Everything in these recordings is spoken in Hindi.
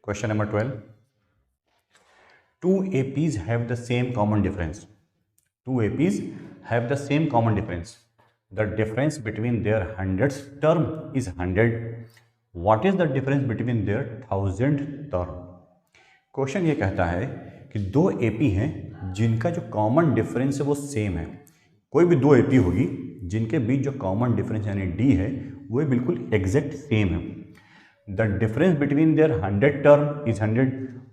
Question number 12. Two APs have the same common difference. Two APs have the same common difference. The difference between their hundredths term is 100. What is the difference between their thousandth term? Question ये कहता है कि दो एपी हैं जिनका जो कॉमन डिफरेंस है वो सेम है. कोई भी दो एपी होगी जिनके बीच जो कॉमन डिफरेंस यानी डी है वो बिल्कुल एग्जैक्ट सेम है. The difference between their 100 term is 100.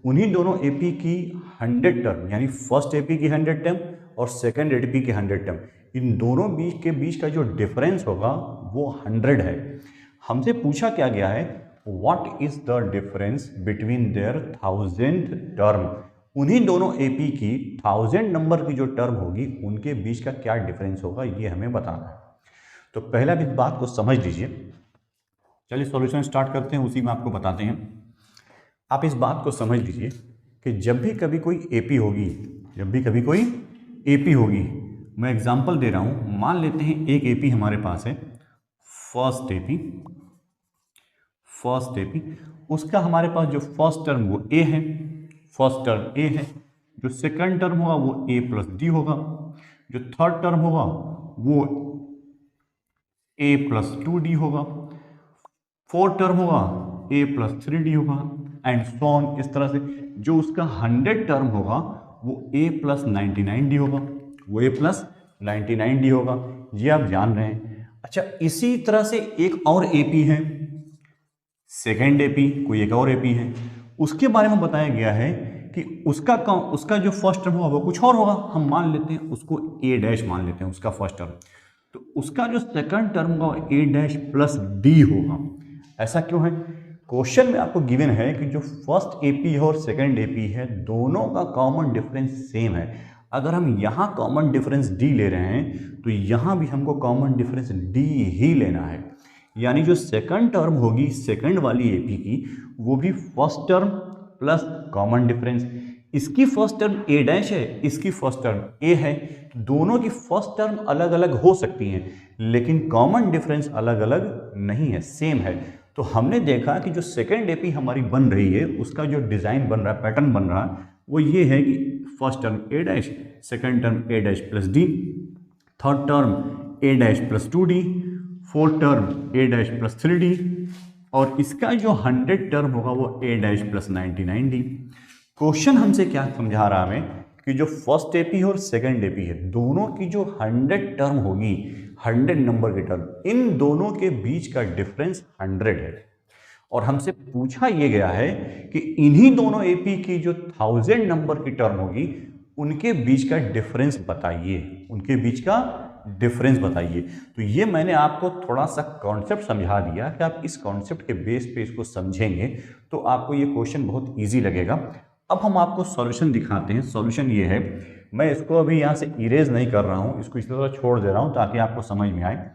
उन्हीं दोनों एपी की 100 टर्म यानी फर्स्ट एपी की 100 टर्म और सेकंड एपी की 100 टर्म, इन दोनों बीच का जो डिफरेंस होगा वो 100 है. हमसे पूछा क्या गया है, what is the difference between their 1000 term. उन्हीं दोनों एपी की 1000 नंबर की जो टर्म होगी उनके बीच का क्या डिफरेंस होगा ये हमें बताना है. तो पहला भी इस बात को समझ लीजिए. चलिए सॉल्यूशन स्टार्ट करते हैं, उसी में आपको बताते हैं. आप इस बात को समझ लीजिए कि जब भी कभी कोई एपी होगी, मैं एग्जांपल दे रहा हूं. मान लेते हैं एक एपी हमारे पास है, फर्स्ट एपी. उसका हमारे पास जो फर्स्ट टर्म वो ए है, फर्स्ट टर्म ए है. जो सेकंड टर्म होगा वो ए प्लस डी होगा. जो थर्ड टर्म होगा वो ए प्लस 2d होगा. फोर्थ टर्म होगा ए प्लस 3d होगा एंड सो ऑन. इस तरह से जो उसका 100 टर्म होगा वो ए प्लस 99d होगा. ये आप जान रहे हैं. अच्छा, इसी तरह से एक और एपी है, सेकेंड एपी, कोई एक और एपी है. उसके बारे में बताया गया है कि उसका जो फर्स्ट टर्म होगा वो कुछ और होगा. हम मान लेते हैं उसको ए डैश मान लेते हैं उसका फर्स्ट टर्म. तो उसका जो सेकंड टर्म होगा ए डैश प्लस डी होगा. ऐसा क्यों है? क्वेश्चन में आपको गिवन है कि जो फर्स्ट एपी है और सेकंड एपी है दोनों का कॉमन डिफरेंस सेम है. अगर हम यहाँ कॉमन डिफरेंस डी ले रहे हैं तो यहाँ भी हमको कॉमन डिफरेंस डी ही लेना है. यानी जो सेकंड टर्म होगी सेकंड वाली एपी की वो भी first term plus common difference. इसकी फर्स्ट टर्म ए डैश है, इसकी फर्स्ट टर्म ए है. दोनों की फर्स्ट टर्म अलग अलग हो सकती हैं लेकिन कॉमन डिफरेंस अलग अलग नहीं है, सेम है. तो हमने देखा कि जो सेकंड एपी हमारी बन रही है उसका जो डिज़ाइन बन रहा है, पैटर्न बन रहा है वो ये है कि first term A dash, second term A dash plus D, third term A dash plus 2d, fourth term A dash plus 3d और इसका जो 100 टर्म होगा वो ए डैश प्लस 99d. क्वेश्चन हमसे क्या समझा रहा है कि जो फर्स्ट एपी है और सेकंड एपी है दोनों की जो 100 टर्म होगी, 100 नंबर की टर्म, इन दोनों के बीच का डिफरेंस 100 है. और हमसे पूछा यह गया है कि इन्हीं दोनों एपी की जो 1000 नंबर की टर्म होगी उनके बीच का डिफरेंस बताइए, तो ये मैंने आपको थोड़ा सा कॉन्सेप्ट समझा दिया कि आप इस कॉन्सेप्ट के बेस पे इसको समझेंगे तो आपको ये क्वेश्चन बहुत इजी लगेगा. अब हम आपको सॉल्यूशन दिखाते हैं. सॉल्यूशन ये है, मैं इसको अभी यहाँ से इरेज नहीं कर रहा हूँ, इसको इस तरह छोड़ दे रहा हूँ ताकि आपको समझ में आए.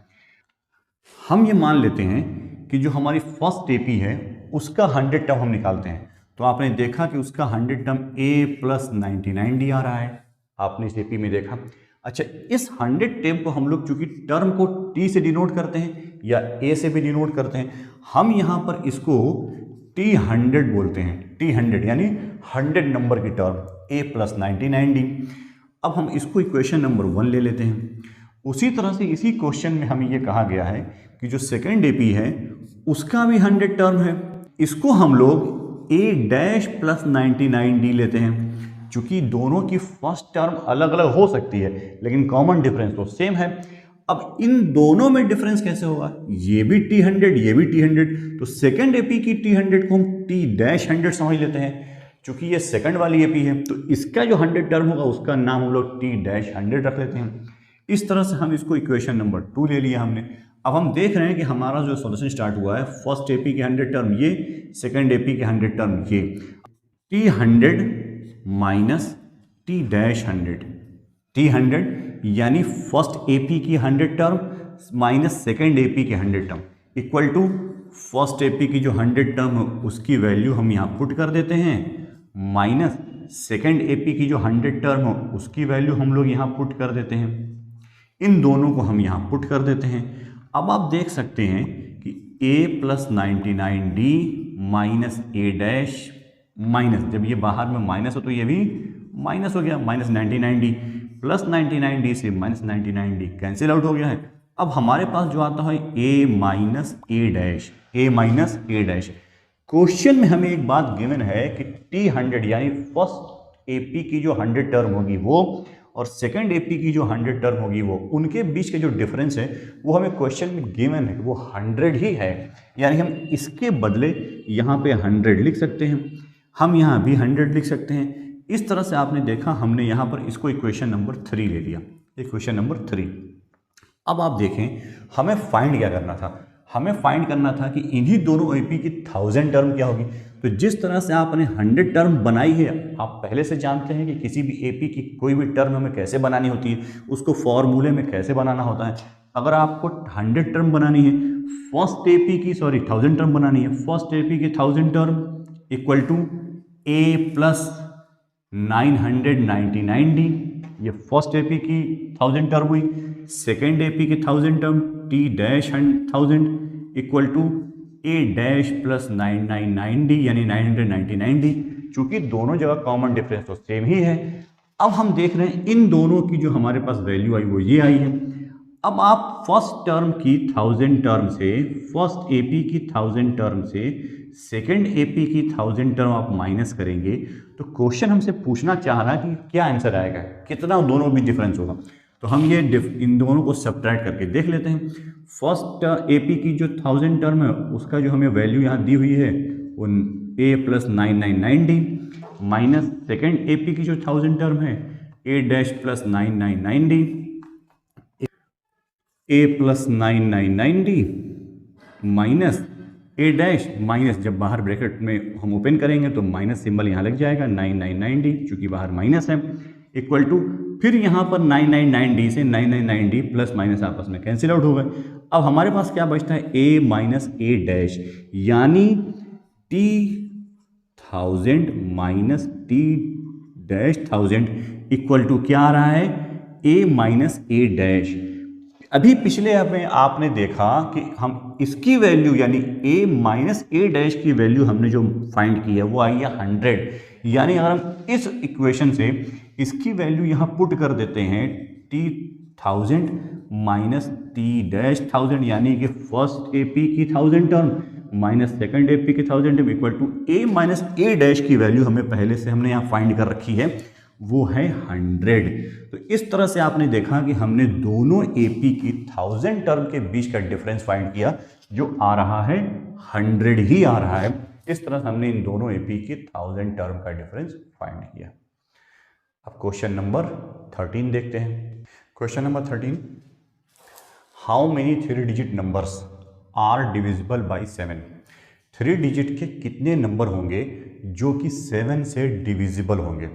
हम ये मान लेते हैं कि जो हमारी फर्स्ट एपी है उसका 100 टर्म हम निकालते हैं. तो आपने देखा कि उसका 100 टर्म ए प्लस 99d आ रहा है, आपने इस एपी में देखा. अच्छा, इस 100 टर्म को हम लोग चूंकि टर्म को टी से डिनोट करते हैं या ए से भी डिनोट करते हैं, हम यहाँ पर इसको T100 बोलते हैं. T100 यानी 100 नंबर की टर्म ए प्लस 99d. अब हम इसको इक्वेशन नंबर 1 ले लेते हैं. उसी तरह से इसी क्वेश्चन में हमें ये कहा गया है कि जो सेकंड एपी है उसका भी 100 टर्म है. इसको हम लोग ए डैश प्लस 99d लेते हैं. चूंकि दोनों की फर्स्ट टर्म अलग अलग हो सकती है लेकिन कॉमन डिफरेंस तो सेम है. अब इन दोनों में डिफरेंस कैसे होगा, ये भी T100 ये भी T100, तो सेकंड एपी की T100 को हम T डैश 100 समझ लेते हैं. चूंकि ये सेकंड वाली एपी है तो इसका जो 100 टर्म होगा उसका नाम हम लोग T डैश 100 रख लेते हैं. इस तरह से हम इसको इक्वेशन नंबर 2 ले लिया हमने. अब हम देख रहे हैं कि हमारा जो सॉल्यूशन स्टार्ट हुआ है, फर्स्ट एपी के 100 टर्म ये, सेकंड एपी के 100 टर्म ये, T100 minus T dash 100. T100 यानी फर्स्ट एपी की 100 टर्म माइनस सेकंड एपी के 100 term equal to first AP की जो 100 टर्म है उसकी वैल्यू हम यहाँ पुट कर देते हैं माइनस सेकंड एपी की जो 100 टर्म है उसकी वैल्यू हम लोग यहाँ पुट कर देते हैं. इन दोनों को हम यहाँ पुट कर देते हैं. अब आप देख सकते हैं कि a plus 99d minus A dash minus, जब ये बाहर में माइनस हो तो ये भी माइनस हो गया, माइनस 99D प्लस 99D से माइनस 99D कैंसिल आउट हो गया है। अब हमारे पास जो आता है a minus A dash, a minus A dash. Question में हमें एक बात गिवन है कि T100 यानी फर्स्ट AP की जो 100 टर्म होगी वो और सेकंड AP की जो 100 टर्म होगी वो, उनके बीच के जो डिफरेंस है वो हमें क्वेश्चन में गिवन है, वो 100 ही है। यानी हम इसके बदले यहाँ पे 100 लिख सकते हैं, हम यहाँ भी 100 लिख सकते हैं। इस तरह से आपने देखा, हमने यहाँ पर इसको इक्वेशन नंबर 3 ले लिया, इक्वेशन नंबर 3। अब आप देखें हमें फाइंड क्या करना था, हमें फाइंड करना था कि इन्हीं दोनों एपी की 1000 टर्म क्या होगी। तो जिस तरह से आपने 100 टर्म बनाई है, आप पहले से जानते हैं कि किसी भी एपी की कोई भी टर्म हमें कैसे बनानी होती है, उसको फॉर्मूले में कैसे बनाना होता है। अगर आपको 100 टर्म बनानी है, फर्स्ट एपी की 1000 टर्म बनानी है, फर्स्ट एपी की 1000 term equal to a plus 999D, ये फर्स्ट एपी की 1000 टर्म हुई। सेकेंड एपी की 1000 term T dash 1000 equal to a dash plus 999D यानी 999D। चूंकि दोनों जगह कॉमन डिफरेंस तो सेम ही है, अब हम देख रहे हैं इन दोनों की जो हमारे पास वैल्यू आई वो ये आई है। अब आप फर्स्ट टर्म की 1000 टर्म से, फर्स्ट एपी की 1000 टर्म से सेकेंड एपी की 1000 टर्म आप माइनस करेंगे तो क्वेश्चन हमसे पूछना चाह रहा है कि क्या आंसर आएगा, कितना दोनों में डिफरेंस होगा। तो हम ये इन दोनों को सब्ट्रैक्ट करके देख लेते हैं। फर्स्ट एपी की जो 1000 टर्म है उसका जो हमें वैल्यू यहाँ दी हुई है वो A plus 999D minus second AP की जो 1000 टर्म है A dash plus 999D, A plus 999D minus A dash, minus जब बाहर ब्रैकेट में हम ओपन करेंगे तो माइनस सिंबल यहाँ लग जाएगा 999D, चूंकि बाहर माइनस है, इक्वल टू फिर यहाँ पर 999D से 999D प्लस माइनस आपस में कैंसिल आउट हो गए। अब हमारे पास क्या बचता है a माइनस ए डैश यानी T1000 minus T dash 1000 equal to क्या आ रहा है a माइनस ए डैश। अभी पिछले में आपने देखा कि हम इसकी वैल्यू यानी a माइनस ए डैश की वैल्यू हमने जो फाइंड की है वो आई है 100। यानी अगर हम इस इक्वेशन से इसकी वैल्यू यहाँ पुट कर देते हैं T1000 माइनस T डैश 1000 यानी कि फर्स्ट एपी की 1000 टर्म माइनस सेकंड एपी की 1000 term equal to a minus A dash की वैल्यू हमें पहले से हमने यहाँ फाइंड कर रखी है वो है 100। तो इस तरह से आपने देखा कि हमने दोनों एपी की 1000 टर्म के बीच का डिफरेंस फाइंड किया जो आ रहा है 100 ही आ रहा है। इस तरह से हमने इन दोनों एपी की 1000 टर्म का डिफरेंस फाइंड किया। अब क्वेश्चन नंबर 13 देखते हैं। Question number 13, how many 3 digit numbers are divisible by 7। 3 digit के कितने नंबर होंगे जो कि 7 से डिविजिबल होंगे।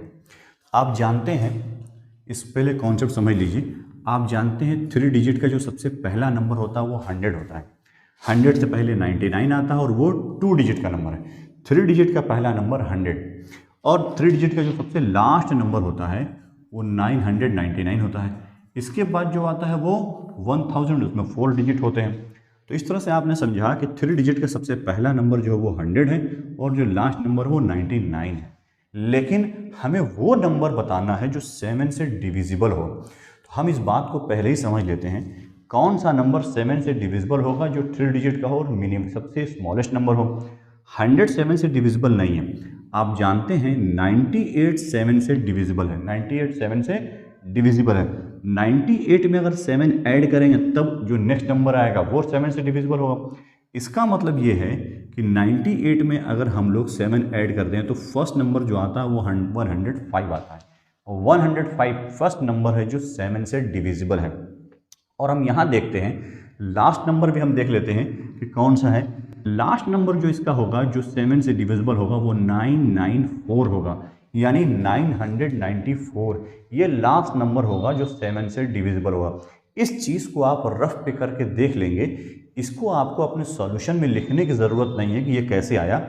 आप जानते हैं, इस पहले कॉन्सेप्ट समझ लीजिए। आप जानते हैं 3 डिजिट का जो सबसे पहला नंबर होता है वो 100 होता है। 100 से पहले 99 आता है और वो 2 डिजिट का नंबर है। 3 डिजिट का पहला नंबर 100 और 3 डिजिट का जो सबसे लास्ट नंबर होता है वो 999 होता है। इसके बाद जो आता है वो 1000, उसमें 4 डिजिट होते हैं। तो इस तरह से आपने समझा कि 3 डिजिट का सबसे पहला नंबर जो है वो 100 है और जो लास्ट नंबर वो 99 है। लेकिन हमें वो नंबर बताना है जो 7 से डिविजिबल हो। तो हम इस बात को पहले ही समझ लेते हैं कौन सा नंबर 7 से डिविजिबल होगा जो 3 डिजिट का हो और मिनिमम सबसे स्मॉलेस्ट नंबर हो। 100 7 से डिविजिबल नहीं है। आप जानते हैं 98 7 से डिविजिबल है। 98 7 से डिविजिबल है। 98 में अगर 7 ऐड करेंगे तब जो नेक्स्ट नंबर आएगा वो 7 से डिविजिबल होगा। इसका मतलब ये है कि 98 में अगर हम लोग 7 ऐड कर दें तो फर्स्ट नंबर जो आता है वो 105 आता है। और 105 फर्स्ट नंबर है जो 7 से डिविजिबल है। और हम यहाँ देखते हैं लास्ट नंबर भी हम देख लेते हैं कि कौन सा है। लास्ट नंबर जो इसका होगा जो 7 से डिविजिबल होगा वो 994 होगा, यानी 994 ये लास्ट नंबर होगा जो 7 से डिविजिबल होगा। इस चीज़ को आप रफ पे करके देख लेंगे। इसको आपको अपने सॉल्यूशन में लिखने की ज़रूरत नहीं है कि ये कैसे आया।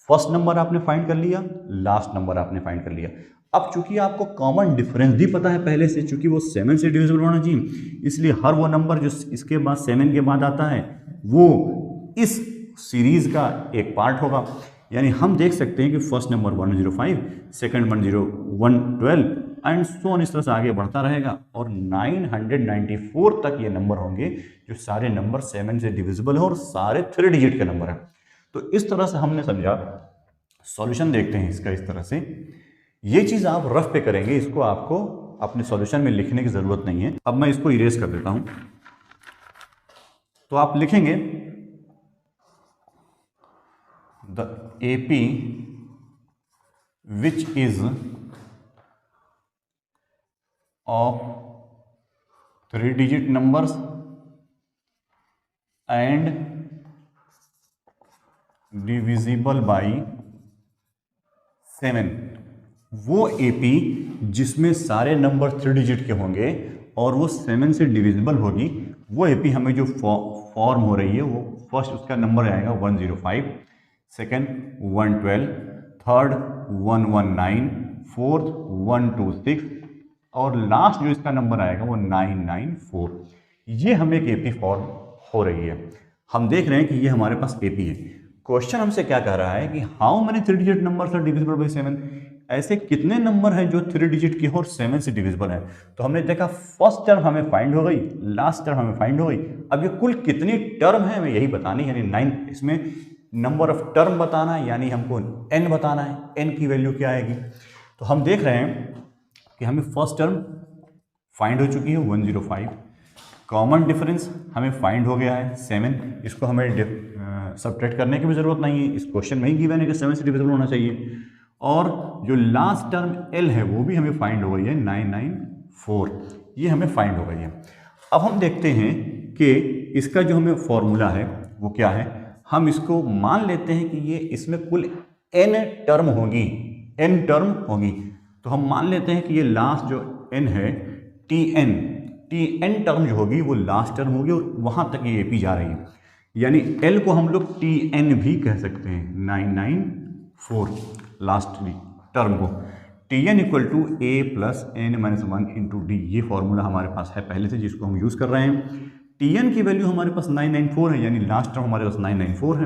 फर्स्ट नंबर आपने फाइंड कर लिया, लास्ट नंबर आपने फाइंड कर लिया। अब चूंकि आपको कॉमन डिफरेंस भी पता है पहले से, चूंकि वो 7 से डिविजिबल होना चाहिए, इसलिए हर वो नंबर जो इसके बाद 7 के बाद आता है वो इस सीरीज़ का एक पार्ट होगा। यानी हम देख सकते हैं कि first number 105, second 112 and so on, इस तरह से आगे बढ़ता रहेगा और 994 तक ये नंबर होंगे जो सारे नंबर 7 से डिविजिबल है और सारे 3 डिजिट के नंबर हैं। तो इस तरह से हमने समझा। सॉल्यूशन देखते हैं इसका इस तरह से। ये चीज़ आप रफ पे करेंगे, इसको आपको अपने सॉल्यूशन में लिखने की ज़रूरत नहीं है। अब मैं इसको इरेज कर देता हूं। तो आप लिखेंगे the AP which is of 3 digit numbers and divisible by 7। वो एपी जिसमें सारे नंबर 3 डिजिट के होंगे और वो 7 से डिविजिबल होगी, वो एपी हमें जो फॉर्म हो रही है वो फर्स्ट उसका नंबर आएगा 105, सेकंड 112, थर्ड 119, फोर्थ 126 और लास्ट जो इसका नंबर आएगा वो 994। ये हमें एक एपी फॉर्म हो रही है। हम देख रहे हैं कि ये हमारे पास एपी है। क्वेश्चन हमसे क्या कह रहा है कि how many 3 digit numbers are divisible by 7। ऐसे कितने नंबर हैं जो 3 डिजिट के और 7 से डिविजिबल है। तो हमने देखा फर्स्ट टर्म हमें फाइंड हो गई, लास्ट टर्म हमें फाइंड हो गई। अब ये कुल कितनी टर्म है हमें यही बतानी है, यानी 9 इसमें नंबर ऑफ टर्म बताना है, यानी हमको n बताना है, n की वैल्यू क्या आएगी। तो हम देख रहे हैं कि हमें फर्स्ट टर्म फाइंड हो चुकी है 105, कॉमन डिफरेंस हमें फाइंड हो गया है 7, इसको हमें सब्ट्रैक्ट करने की भी ज़रूरत नहीं है, इस क्वेश्चन में ही गिवन है कि 7 से डिविजिबल होना चाहिए। और जो लास्ट टर्म L है वो भी हमें फाइंड हो गई है 994, ये हमें फाइंड हो गई है। अब हम देखते हैं कि इसका जो हमें फॉर्मूला है वो क्या है। हम इसको मान लेते हैं कि ये इसमें कुल n टर्म होगी, n टर्म होगी। तो हम मान लेते हैं कि ये लास्ट जो n है tn टर्म जो होगी वो लास्ट टर्म होगी और वहां तक ये एपी जा रही है, यानी L को हम लोग tn भी कह सकते हैं, 994 लास्ट टर्म को। tn equal to a plus n minus 1 into d, ये फॉर्मूला हमारे पास है पहले से जिसको हम यूज़ कर रहे हैं। tn की वैल्यू हमारे पास 994 है, यानी लास्ट टर्म हमारे पास 994 है।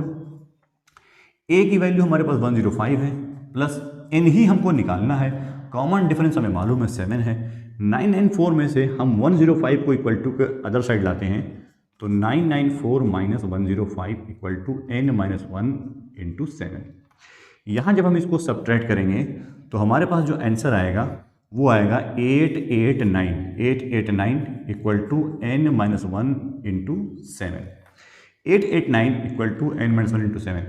a की वैल्यू हमारे पास 105 है, प्लस n ही हमको निकालना है। कॉमन डिफरेंस हमें मालूम है 7 है। 994 में से हम 105 को इक्वल टू के अदर साइड लाते हैं, तो 994 minus 105 equal to n minus 1 into 7। यहाँ जब हम इसको सब्ट्रैक्ट करेंगे तो हमारे पास जो आंसर आएगा वो आएगा 889 equal to n minus 1 into 7। 889 equal to n minus 1 into 7।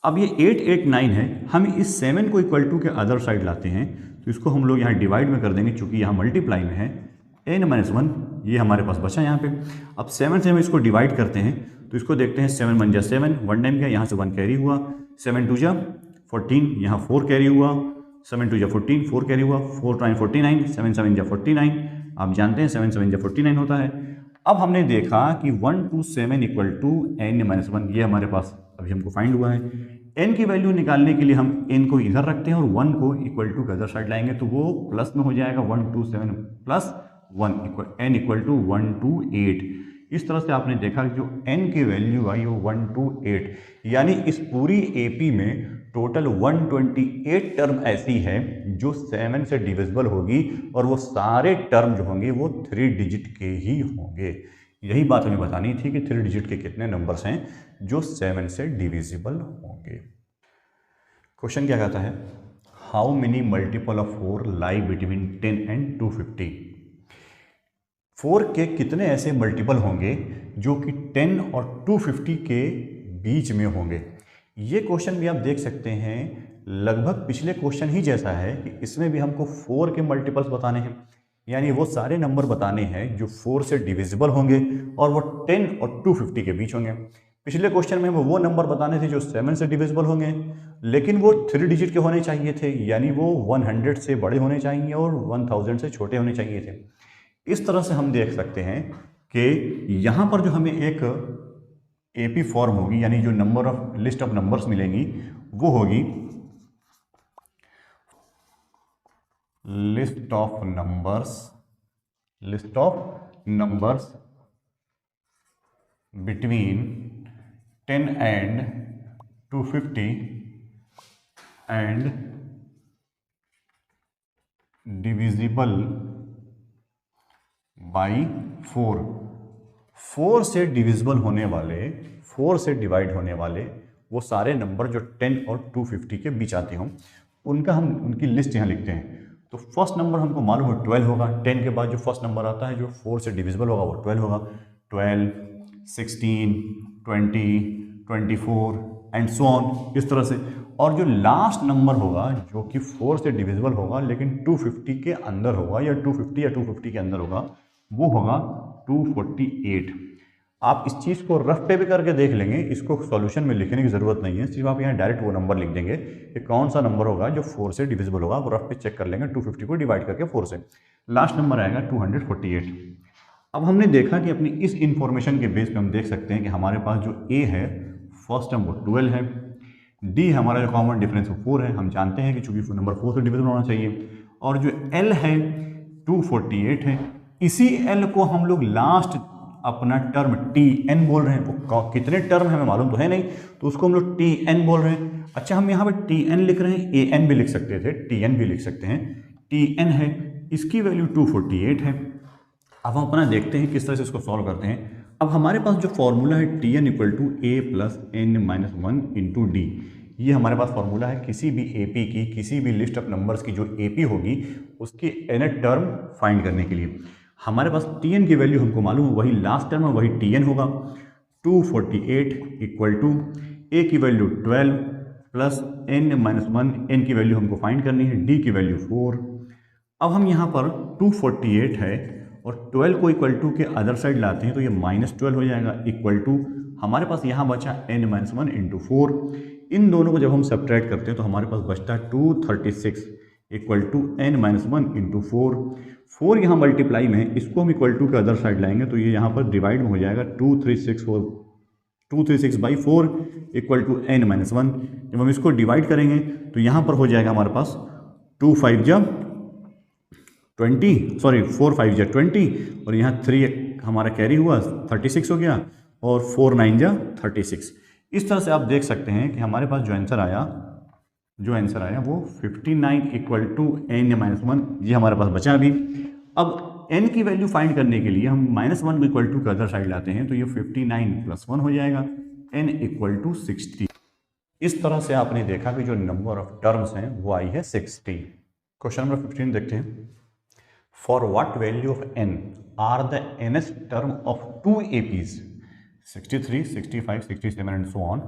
अब ये 889 है, हम इस 7 को इक्वल टू के अदर साइड लाते हैं तो इसको हम लोग यहाँ डिवाइड में कर देंगे, चूंकि यहाँ मल्टीप्लाई में है। n माइनस 1 ये हमारे पास बचा यहाँ पे। अब 7 से हम इसको डिवाइड करते हैं तो इसको देखते हैं 7 1 जा 7, 1 टाइम गया, यहाँ से 1 कैरी हुआ, 7 2 जा 14, यहाँ 4 कैरी हुआ, 7 2 जा 14, 4 कैरी हुआ, 4 9 49, 7 7 जा 49। आप जानते हैं 7 7 जा 49 होता है। अब हमने देखा कि 127 इक्वल टू n माइनस 1, ये हमारे पास अभी हमको फाइंड हुआ है। n की वैल्यू निकालने के लिए हम n को इधर रखते हैं और 1 को इक्वल टू के अदर साइड लाएंगे, तो वो प्लस में हो जाएगा। 127 plus 1 equal n equal to 128। इस तरह से आपने देखा कि जो n की वैल्यू आई वो 128, यानी इस पूरी एपी में टोटल 128 टर्म ऐसी है जो 7 से डिविजिबल होगी और वो सारे टर्म जो होंगे वो 3 डिजिट के ही होंगे। यही बात हमें बतानी थी कि 3 डिजिट के कितने नंबर्स हैं जो 7 से डिविजिबल होंगे। क्वेश्चन क्या कहता है, how many multiple of 4 lie between 10 and 250। 4 के कितने ऐसे मल्टीपल होंगे जो कि 10 और 250 के बीच में होंगे। ये क्वेश्चन भी आप देख सकते हैं लगभग पिछले क्वेश्चन ही जैसा है कि इसमें भी हमको 4 के मल्टीपल्स बताने हैं, यानी वो सारे नंबर बताने हैं जो 4 से डिविजिबल होंगे और वो 10 और 250 के बीच होंगे। पिछले क्वेश्चन में वो नंबर बताने थे जो 7 से डिविजिबल होंगे, लेकिन वो 3 डिजिट के होने चाहिए थे, यानी वो 100 से बड़े होने चाहिए और 1000 से छोटे होने चाहिए थे। इस तरह से हम देख सकते हैं कि यहाँ पर जो हमें एक एपी फॉर्म होगी, यानी जो number of list of numbers मिलेंगी वो होगी list of numbers between 10 and 250 and divisible by 4। 4 से डिविजिबल होने वाले, 4 से डिवाइड होने वाले वो सारे नंबर जो 10 और 250 के बीच आते हों उनका हम उनकी लिस्ट यहाँ लिखते हैं। तो फर्स्ट नंबर हमको मालूम है 12 होगा। 10 के बाद जो फर्स्ट नंबर आता है जो 4 से डिविजिबल होगा वो 12 होगा। 12, 16, 20, 24 एंड सो ऑन, इस तरह से। और जो लास्ट नंबर होगा जो कि 4 से डिविजिबल होगा लेकिन 250 के अंदर होगा या 250 या 250 के अंदर होगा, वो होगा 248। आप इस चीज़ को रफ पे भी करके देख लेंगे, इसको सॉल्यूशन में लिखने की ज़रूरत नहीं है, सिर्फ आप यहाँ डायरेक्ट वो नंबर लिख देंगे कि कौन सा नंबर होगा जो 4 से डिविजिबल होगा। वो रफ पे चेक कर लेंगे 250 को डिवाइड करके 4 से, लास्ट नंबर आएगा 248। अब हमने देखा कि अपनी इस इंफॉर्मेशन के बेस पे हम देख सकते हैं कि हमारे पास जो ए है फर्स्ट टर्म वो 12 है, डी हमारा जो कॉमन डिफरेंस वो 4 है, हम जानते हैं कि चूंकि नंबर 4 से डिविजिबल होना चाहिए, और जो एल है 248 है। इसी एल को हम लोग लास्ट अपना टर्म टी एन बोल रहे हैं। वो कितने टर्म हमें मालूम तो है नहीं, तो उसको हम लोग टी एन बोल रहे हैं। अच्छा, हम यहाँ पे टी एन लिख रहे हैं, ए एन भी लिख सकते थे, टी एन भी लिख सकते हैं। टी एन है, इसकी वैल्यू 248 है। अब हम अपना देखते हैं किस तरह से इसको सॉल्व करते हैं। अब हमारे पास जो फॉर्मूला है t n equal to a plus n minus 1 into d, ये हमारे पास फॉर्मूला है किसी भी एपी की, किसी भी लिस्ट ऑफ नंबर्स की जो एपी होगी उसकी nth टर्म फाइंड करने के लिए। हमारे पास टी एन की वैल्यू हमको मालूम है, वही लास्ट टर्म है, वही टी एन होगा। 248 इक्वल टू ए की value 12 plus n minus 1, n की वैल्यू हमको फाइंड करनी है, डी की वैल्यू 4। अब हम यहाँ पर 248 है और 12 को इक्वल टू के अदर साइड लाते हैं तो ये -12 हो जाएगा, इक्वल टू हमारे पास यहाँ बचा n माइनस 1 इंटू 4। इन दोनों को जब हम सब्ट्रैक्ट करते हैं तो हमारे पास बचता है 236 equal to n minus 1 into 4। 4 यहाँ मल्टीप्लाई में है, इसको हम इक्वल टू के अदर साइड लाएंगे तो ये यहाँ पर डिवाइड में हो जाएगा 236 by 4 equal to n minus 1। जब हम इसको डिवाइड करेंगे तो यहाँ पर हो जाएगा हमारे पास 2 5 जा 20, सॉरी 4 5 जा 20, और यहाँ 3 हमारा कैरी हुआ 36 हो गया, और 4 9 जा 36। इस तरह से आप देख सकते हैं कि हमारे पास जो आंसर आया वो 59 इक्वल टू n माइनस 1, ये हमारे पास बचा अभी। अब n की वैल्यू फाइंड करने के लिए हम -1 को इक्वल टू के अदर साइड लाते हैं तो ये 59 प्लस 1 हो जाएगा, n इक्वल टू 60। इस तरह से आपने देखा कि जो नंबर ऑफ टर्म्स हैं वो आई है 60। क्वेश्चन नंबर 15 देखते हैं। For what value of n are the nth term of 2 APs 63, 65, 67 and so on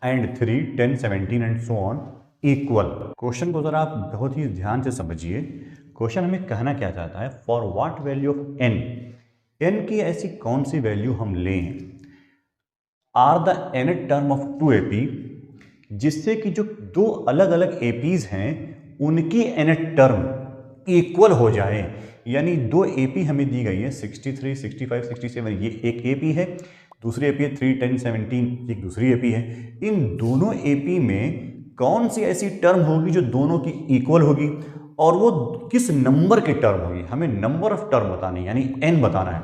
and 3, 10, 17 and so on equal. Question को जरा आप बहुत ही ध्यान से समझिए। क्वेश्चन हमें कहना क्या चाहता है, for what value of n, n की ऐसी कौन सी वैल्यू हम लें are the nth term of 2 AP, जिससे कि जो दो अलग अलग APs हैं उनकी nth टर्म इक्वल हो जाए। यानी दो AP हमें दी गई है 63, 65, 67, ये एक AP है, दूसरी AP है 3, 10, 17, एक दूसरी AP है। इन दोनों AP में कौन सी ऐसी टर्म होगी जो दोनों की इक्वल होगी, और वो किस नंबर की टर्म होगी, हमें नंबर ऑफ टर्म बतानी है, यानी n बताना है।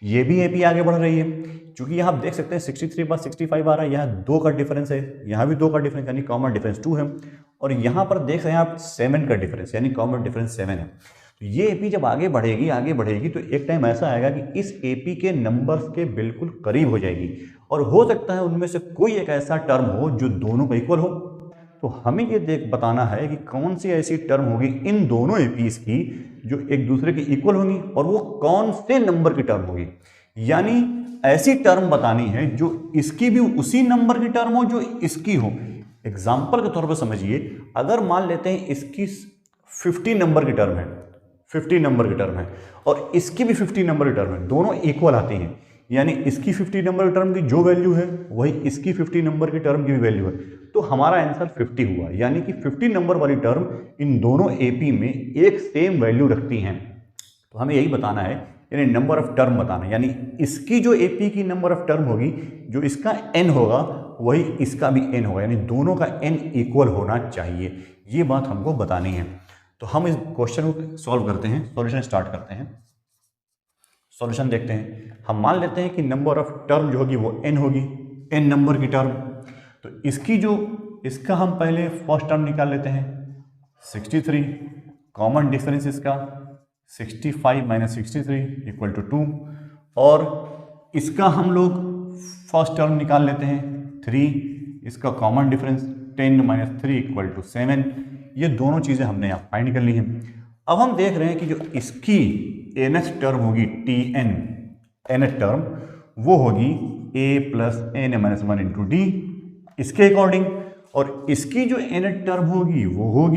ये भी AP आगे बढ़ रही है, क्योंकि यहाँ आप देख सकते हैं 63 पर 65 आ रहा है, यहाँ 2 का डिफरेंस है, यहाँ भी 2 का डिफरेंस यानी कॉमन डिफरेंस 2 है, और यहाँ पर देख रहे हैं आप 7 का डिफरेंस यानी कॉमन डिफरेंस 7 है। तो ये AP जब आगे बढ़ेगी तो एक टाइम ऐसा आएगा कि इस AP के नंबर्स के बिल्कुल करीब हो जाएगी, और हो सकता है उनमें से कोई एक ऐसा टर्म हो जो दोनों का इक्वल हो। तो हमें ये बताना है कि कौन सी ऐसी टर्म होगी इन दोनों APs की जो एक दूसरे के इक्वल होंगी, और वो कौन से नंबर की टर्म होगी। यानी ऐसी टर्म बतानी है जो इसकी भी उसी नंबर की टर्म हो जो इसकी हो। एग्जाम्पल के तौर पर समझिए, अगर मान लेते हैं इसकी 50 नंबर की टर्म है, 50 नंबर की टर्म है, और इसकी भी 50 नंबर की टर्म है, दोनों इक्वल आती हैं, यानी इसकी 50 नंबर की टर्म की जो वैल्यू है वही इसकी 50 नंबर की टर्म की भी वैल्यू है, तो हमारा आंसर 50 हुआ। यानी कि 50 नंबर वाली टर्म इन दोनों AP में एक सेम वैल्यू रखती हैं। तो हमें यही बताना है, यानी नंबर ऑफ टर्म बताना है, यानी इसकी जो AP की नंबर ऑफ टर्म होगी, जो इसका n होगा वही इसका भी n होगा, यानी दोनों का n इक्वल होना चाहिए। ये बात हमको बतानी है। तो हम इस क्वेश्चन को सॉल्व करते हैं, सॉल्यूशन स्टार्ट करते हैं। सॉल्यूशन देखते हैं। हम मान लेते हैं कि नंबर ऑफ टर्म जो होगी वो n होगी, n नंबर की टर्म। तो इसकी जो इसका हम पहले फर्स्ट टर्म निकाल लेते हैं 63, कॉमन डिफरेंस इसका 65 माइनस 63 इक्वल टू 2, और इसका हम लोग फर्स्ट टर्म निकाल लेते हैं 3, इसका common difference 10 minus 3 equal to 7। ये दोनों चीज़ें हमने यहाँ फाइंड कर ली हैं। अब हम देख रहे हैं कि जो इसकी nth टर्म होगी Tn, nth टर्म वो होगी a plus n minus 1 into D इसके अकॉर्डिंग, और इसकी जो nth टर्म होगी वो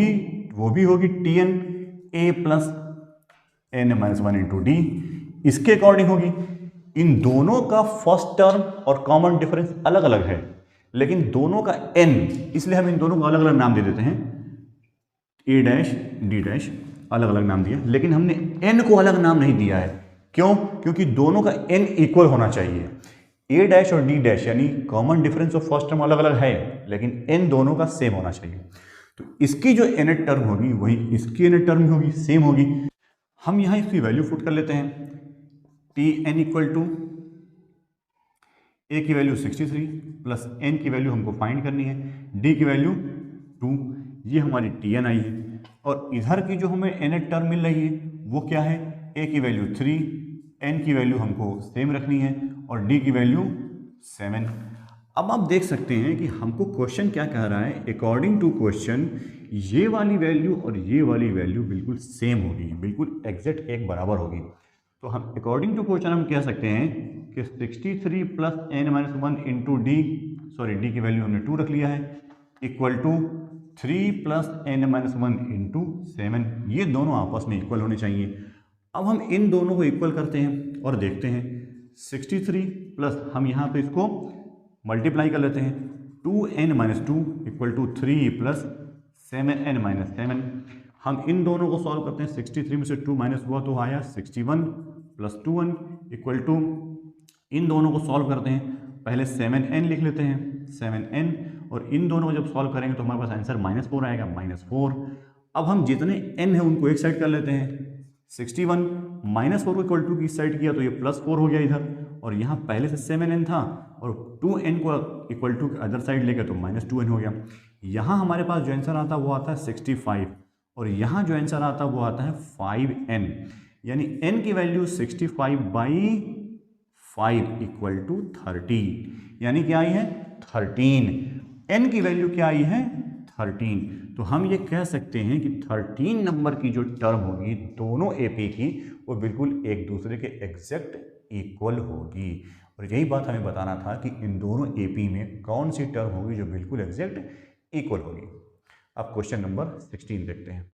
भी होगी Tn a plus n minus 1 into D इसके अकॉर्डिंग होगी। इन दोनों का फर्स्ट टर्म और कॉमन डिफरेंस अलग अलग है, लेकिन दोनों का n, इसलिए हम इन दोनों को अलग अलग नाम दे देते हैं, a डैश d डैश अलग अलग नाम दिया, लेकिन हमने n को अलग नाम नहीं दिया है। क्यों? क्योंकि दोनों का n इक्वल होना चाहिए। a डैश और d डैश यानी common difference of first term अलग अलग है, लेकिन n दोनों का सेम होना चाहिए। तो इसकी जो nth टर्म होगी वही इसकी nth टर्म होगी, सेम होगी। हम यहाँ इसकी वैल्यू पुट कर लेते हैं। Tn इक्वल टू a की वैल्यू 63 प्लस n की वैल्यू हमको फाइंड करनी है, d की वैल्यू 2, ये हमारी Tn आई है। और इधर की जो हमें nth टर्म मिल रही है वो क्या है, a की वैल्यू 3, n की वैल्यू हमको सेम रखनी है और d की वैल्यू 7। अब आप देख सकते हैं कि हमको क्वेश्चन क्या कह रहा है, अकॉर्डिंग टू क्वेश्चन ये वाली वैल्यू और ये वाली वैल्यू बिल्कुल सेम होगी, बिल्कुल एग्जैक्ट एक बराबर होगी। तो हम अकॉर्डिंग टू क्वेश्चन हम कह सकते हैं कि 63 plus n minus 1 into d, sorry d की वैल्यू हमने 2 रख लिया है, equal to 3 plus n minus 1 into 7, ये दोनों आपस में इक्वल होने चाहिए। अब हम इन दोनों को इक्वल करते हैं और देखते हैं 63 प्लस हम यहाँ पे इसको मल्टीप्लाई कर लेते हैं, 2n minus 2 equal to 3 plus 7n minus 7। हम इन दोनों को सॉल्व करते हैं, 63 में से 2 माइनस हुआ तो आया 61 प्लस 2n इक्वल टू, इन दोनों को सॉल्व करते हैं, पहले 7n लिख लेते हैं 7n, और इन दोनों को जब सॉल्व करेंगे तो हमारे पास आंसर -4 आएगा, -4। अब हम जितने n है उनको एक साइड कर लेते हैं, 61 -4 को इक्वल टू की साइड किया तो ये +4 हो गया इधर, और यहाँ पहले से 7n था और 2n को इक्वल टू अदर साइड लेके तो -2n हो गया। यहाँ हमारे पास जो आंसर आता है वो आता है 65, और यहाँ जो आंसर आता है वो आता है 5n, यानी n की वैल्यू 65/5 इक्वल टू 13, यानी क्या आई है 13। n की वैल्यू क्या आई है 13। तो हम ये कह सकते हैं कि 13 नंबर की जो टर्म होगी दोनों एपी की वो बिल्कुल एक दूसरे के एग्जैक्ट इक्वल होगी, और यही बात हमें बताना था कि इन दोनों एपी में कौन सी टर्म होगी जो बिल्कुल एग्जैक्ट इक्वल होगी। अब क्वेश्चन नंबर 16 देखते हैं।